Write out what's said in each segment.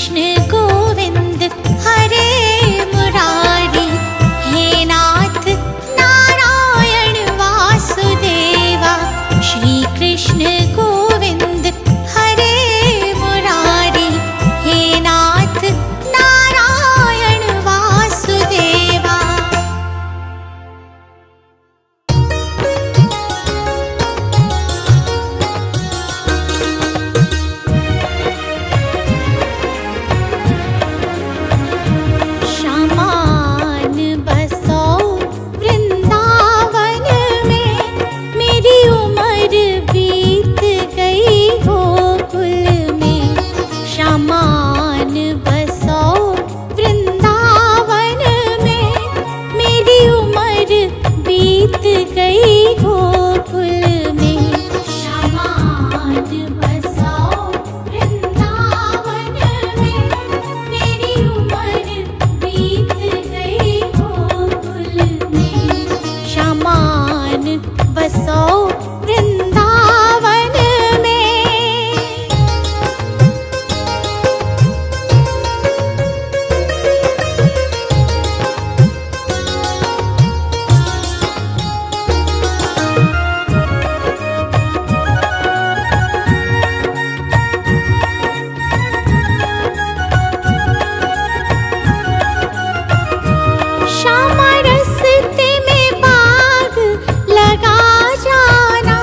कृष्ण गोविंद हरे मुरारी, हे नाथ नारायण वासुदेवा। श्री कृष्ण गोविंद हरे मुरारी, हे नाथ नारायण वासुदेवा। शामान बसो वृंदावन में, मेरी उम्र बीत गई गोकुल में। शामान बसो वृंदावन में, मेरी उम्र बीत गई गोकुल में। शामान बसो वृंदावन में, मेरी उम्र बीत गई गोकुल में। शामान बसो वृंदावन में। श्यामा रस्ते में बाग लगा जाना,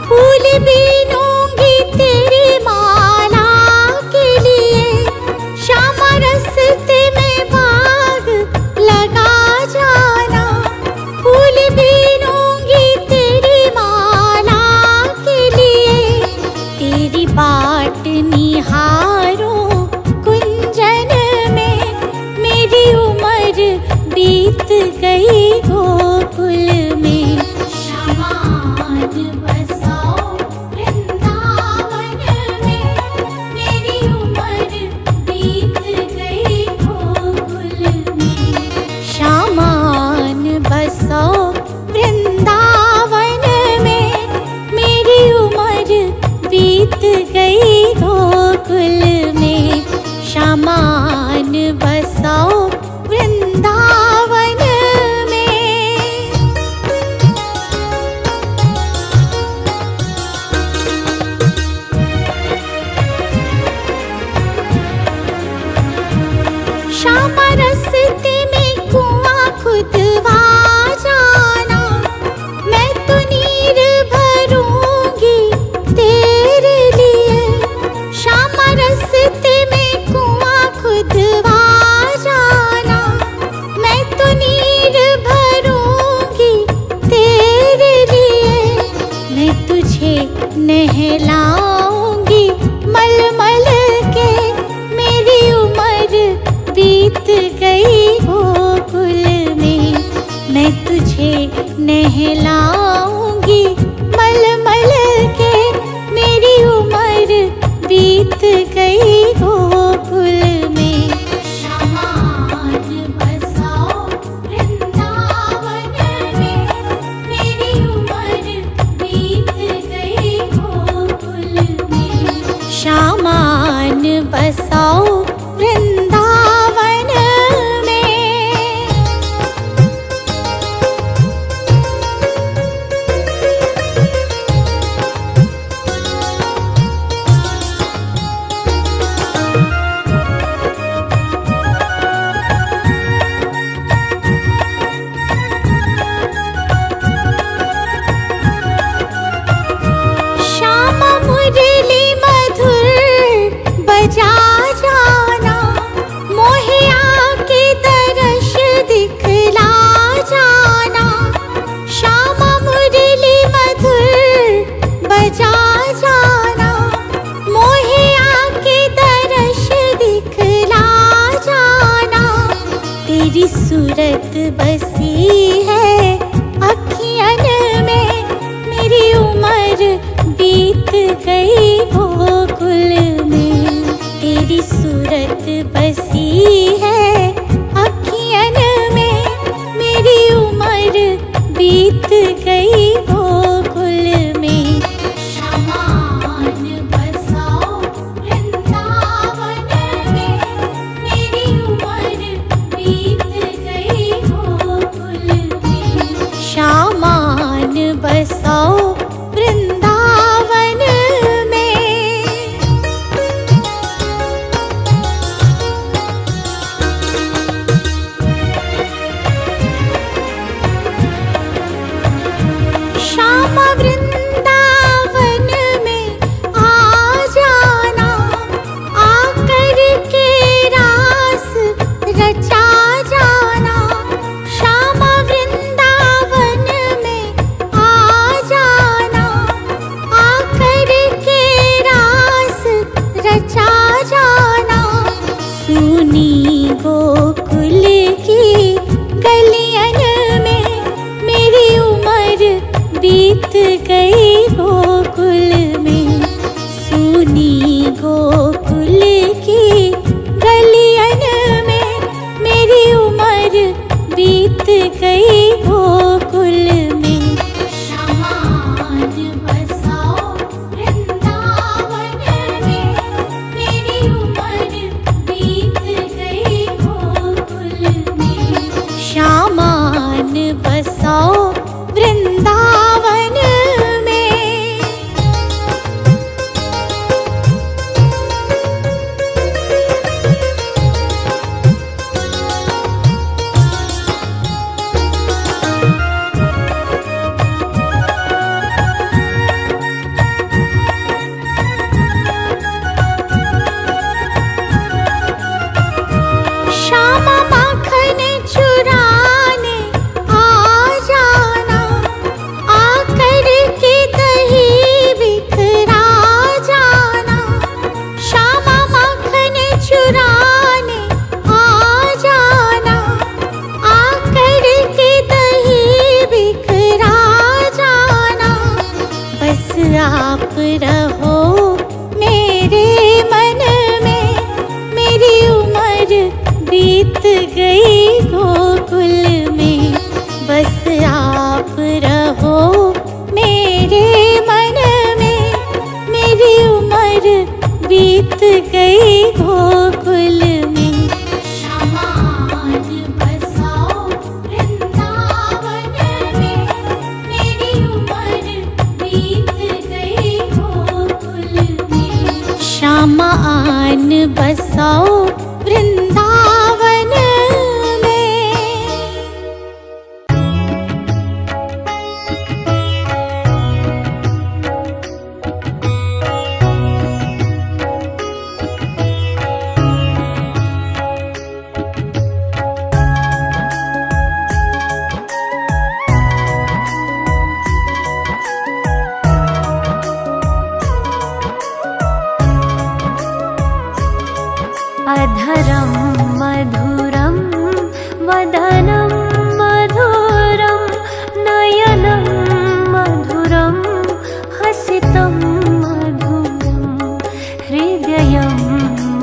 फूल बीनूंगी तेरी माला के लिए। श्यामा रस्ते में बाग लगा जाना, फूल बीनूंगी तेरी माला के लिए। तेरी बाट निहारूं कुंजन में, मेरी उम्र बीत गई गोकुल में। शामान बसो वृंदावन में, मेरी उम्र बीत गई गोकुल में। शामान बसो वृंदावन में, मेरी उम्र बीत गई गोकुल में। शामान बसो वृंदावन में। श्यामा रस्ते में कुआं खुदवा जाना, मैं तो नीर भरूंगी तेरे लिए। श्यामा रस्ते में कुआं खुदवा जाना, मैं तो नीर भरूंगी तेरे लिए। मैं तुझे नहलाऊंगी मलमल के, मेरी उम्र बीत गई गोकुल में। मैं तुझे नहलाऊंगी मलमल के, मेरी उम्र बीत गई गोकुल में। शामान बसो वृंदावन में, मेरी उम्र बीत गई गोकुल में। शामान बसो वृंदावन में। श्यामा मुरली मधुर बजा जाना, मोहे आके दर्श दिखला जाना। श्यामा मुरली मधुर बजा जाना, मोहे आके दर्श दिखला जाना। तेरी सूरत बसी है अखियन में, मेरी उम्र बीत गई गोकुल में। तेरी सूरत बसी है अखियन में, मेरी उम्र बीत गई गोकुल में। शामान बसो वृंदावन में, श्याम आन बसाओ वृंदावन में। अधरं मधुरं वदनं मधुरं नयनं मधुरं हसितं मधुरं हृदयं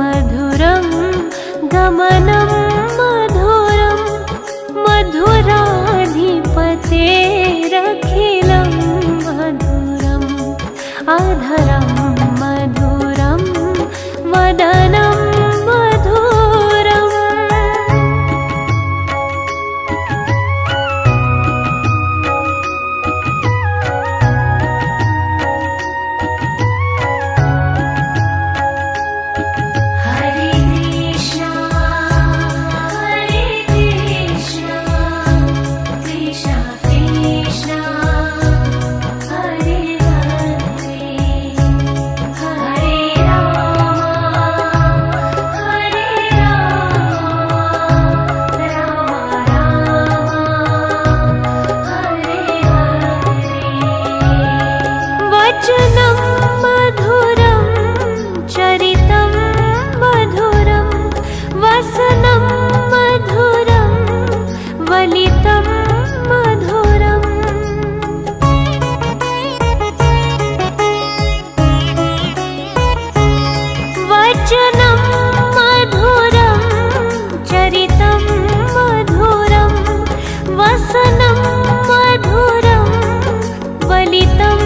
मधुरं गमनं मधुरं मधुराधिपतेरखिलं मधुरम् अधरं मधुरं वदनं वचनं मधुरं चरितं मधुरं वसनं मधुरं वलितं मधुरम् वचनं मधुरं चरितं मधुरं वसनं मधुरं वलितं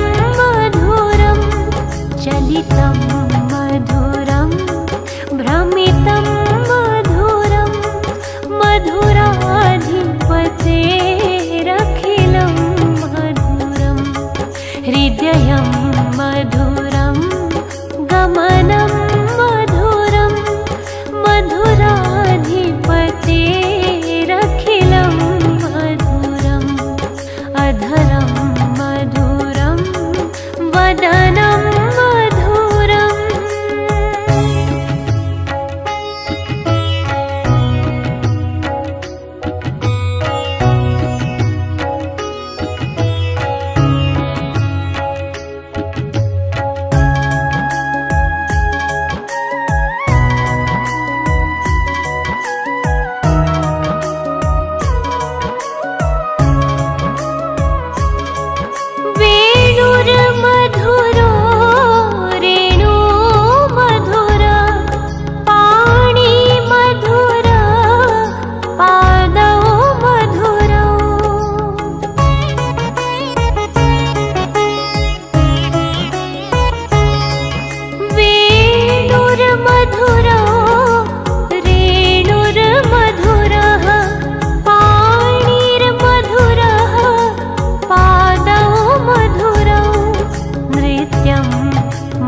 चलितं मधुरं भ्रमितं मधुरं मधुराधिपतेरखिलं मधुरं हृदयं मधुरं गमनं मधुरं मधुराधिपतेरखिलं मधुरम् अधरं मधुरं वदनं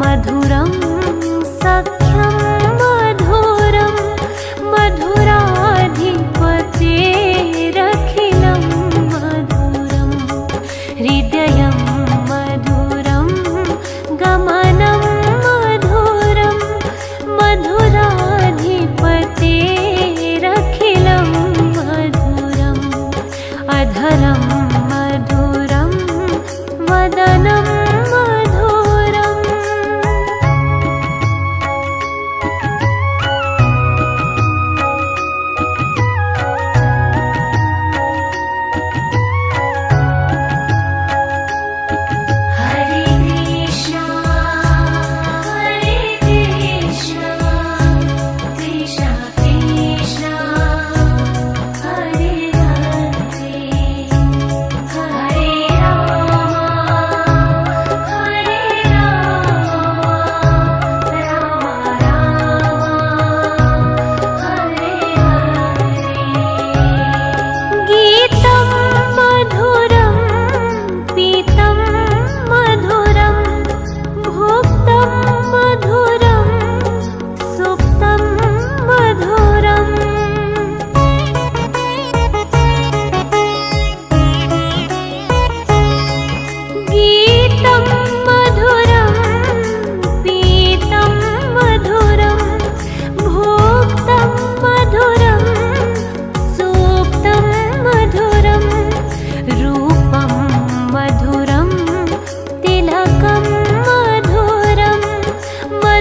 मधुरं सख्यं मधुरं मधुराधिपतेरखिलं मधुरं हृदयं मधुरं गमनं मधुरं मधुर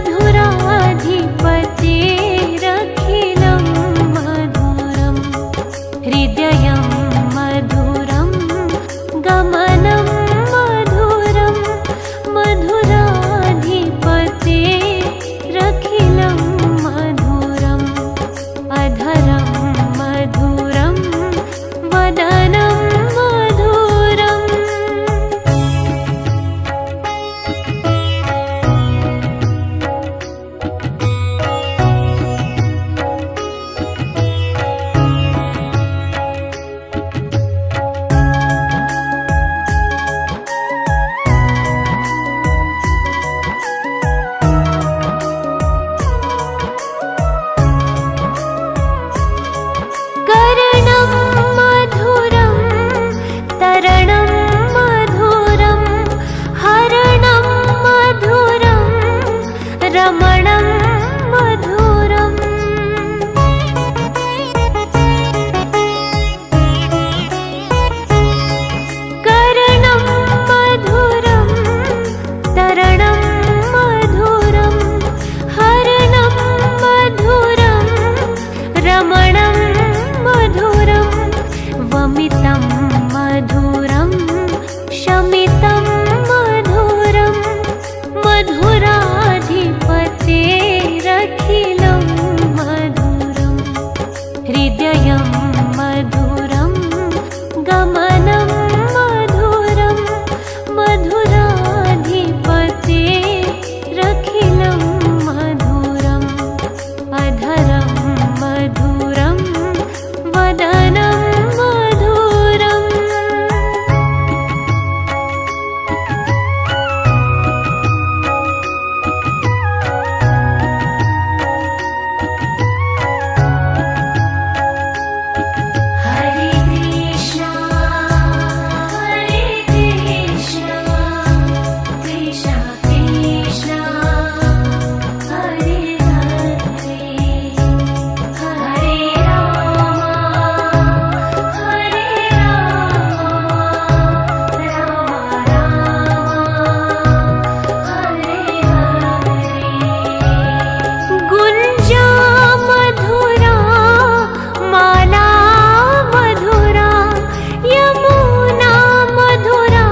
मधुराधिपतेरखिलं मधुरं हृदयं मधुरं गमनं मधुरं मधुराधिपतेरखिलं मधुरम् अधरं मधुरं वदनं मधुरम् कर्णं मधुरं तरणं मधुरं हरणं मधुरं रमणं मधुरम् कर्णं मधुरं तरणं मधुरं हरणं मधुरं रमणं मधुरं वमितं मधुरं शमितं मधुरं मधुराधिपतेरखिलं मधुरं हृदयं मधुरं गमनं मधुरं मधुराधिपतेरखिलं मधुरम् अधरं मधुरं वदनं मधुरम् हरे कृष्णा कृष्ण कृष्ण हरे हरे हरे राम राम हरे हरे गुंजा मधुरा माला मधुरा यमुना मधुरा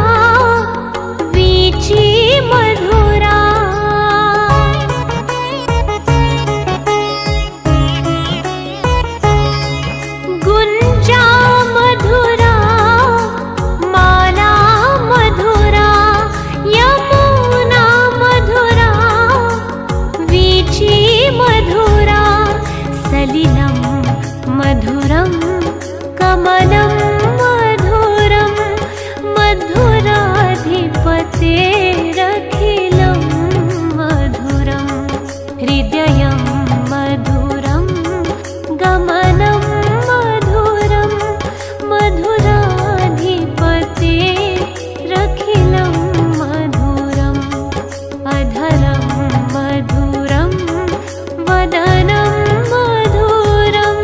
वीची मधुरा गुंजा मधुरा माला मधुरा यमुना मधुरा वीची मधुरा सलिलं मधुरं कमलं मधुरं मधुराधिपतेरखिलं मधुरं हृदयं मधुरं गमनं मधुरं मधुराधिपतेरखिलं मधुरम् अधरं मधुरं वदनं मधुरम्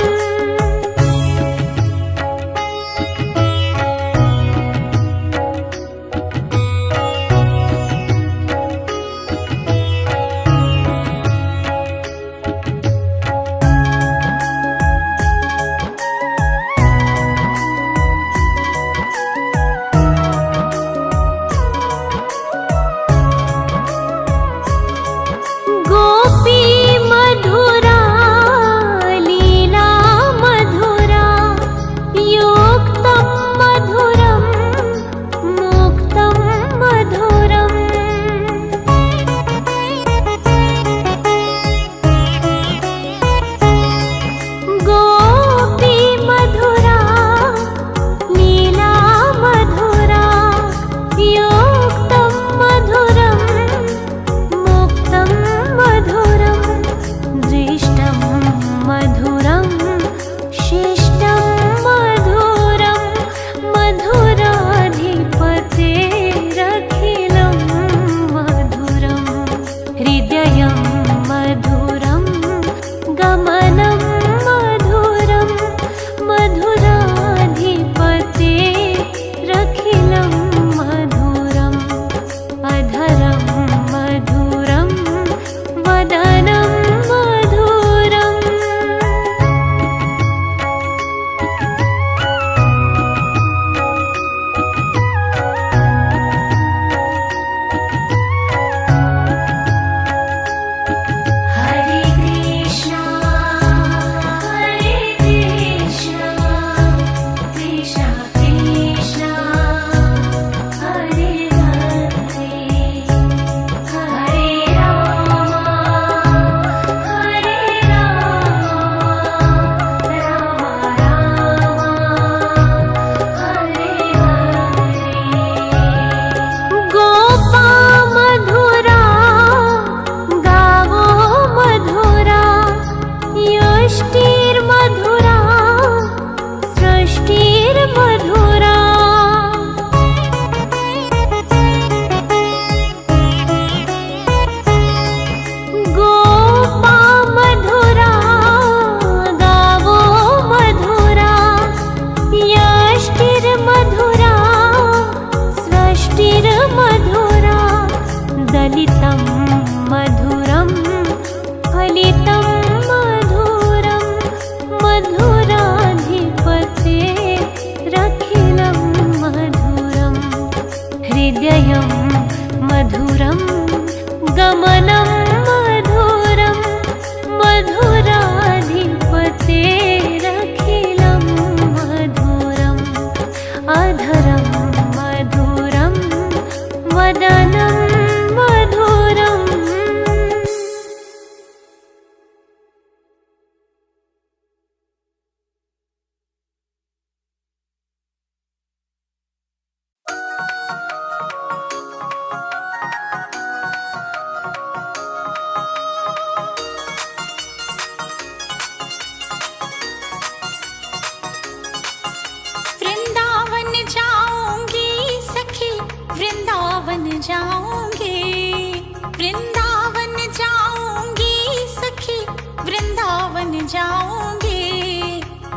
वृंदावन जाऊंगी सखी, वृंदावन जाऊंगी।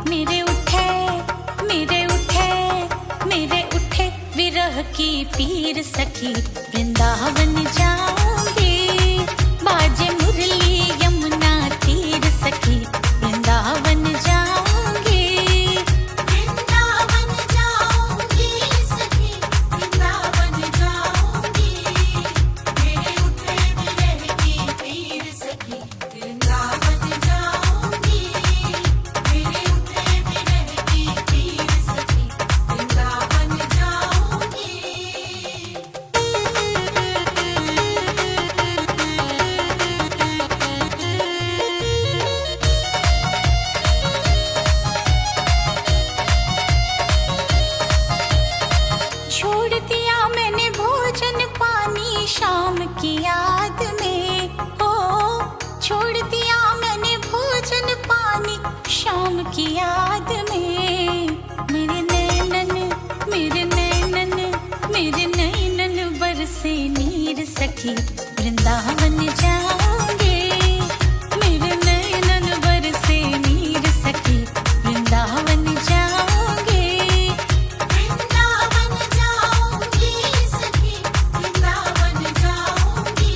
मेरे उठे मेरे उठे मेरे उठे विरह की पीर सखी, वृंदावन जाऊंगी। बाजे मुरली यमुना तीर सखी, वृंदावन जाऊंगी। वृंदावन जाऊंगी सखी, वृंदावन जाऊंगी। मेरे उठे विरह की पीर सखी, वृंदावन जाऊंगी। मेरे उठे विरह की पीर सखी, वृंदावन जाऊंगी। छोड़ दिया मैंने भोजन पानी शाम की याद में, ओ छोड़ दिया मैंने भोजन पानी शाम की याद में। मेरे नैनन मेरे नैनन मेरे नैनन बरसे नीर सखी, वृंदावन जाऊंगे। मेरे नैनन बरसे नीर सखी, वृंदावन जाऊंगे। वृंदावन जाऊंगी सखी, वृंदावन जाऊंगी।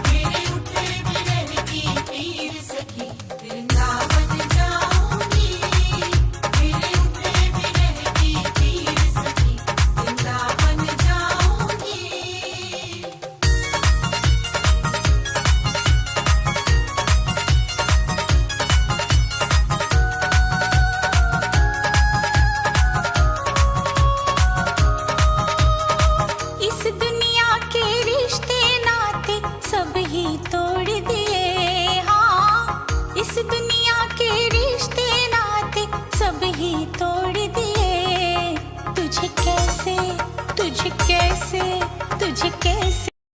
मेरे उठे विरह की पीर सखी, वृंदावन जाऊंगी। मेरे उठे विरह की पीर सखी, वृंदावन जाऊंगी। इस दुनिया के रिश्ते नाते सब ही तोड़ दिए, हाँ। इस दुनिया के रिश्ते नाते सब ही तोड़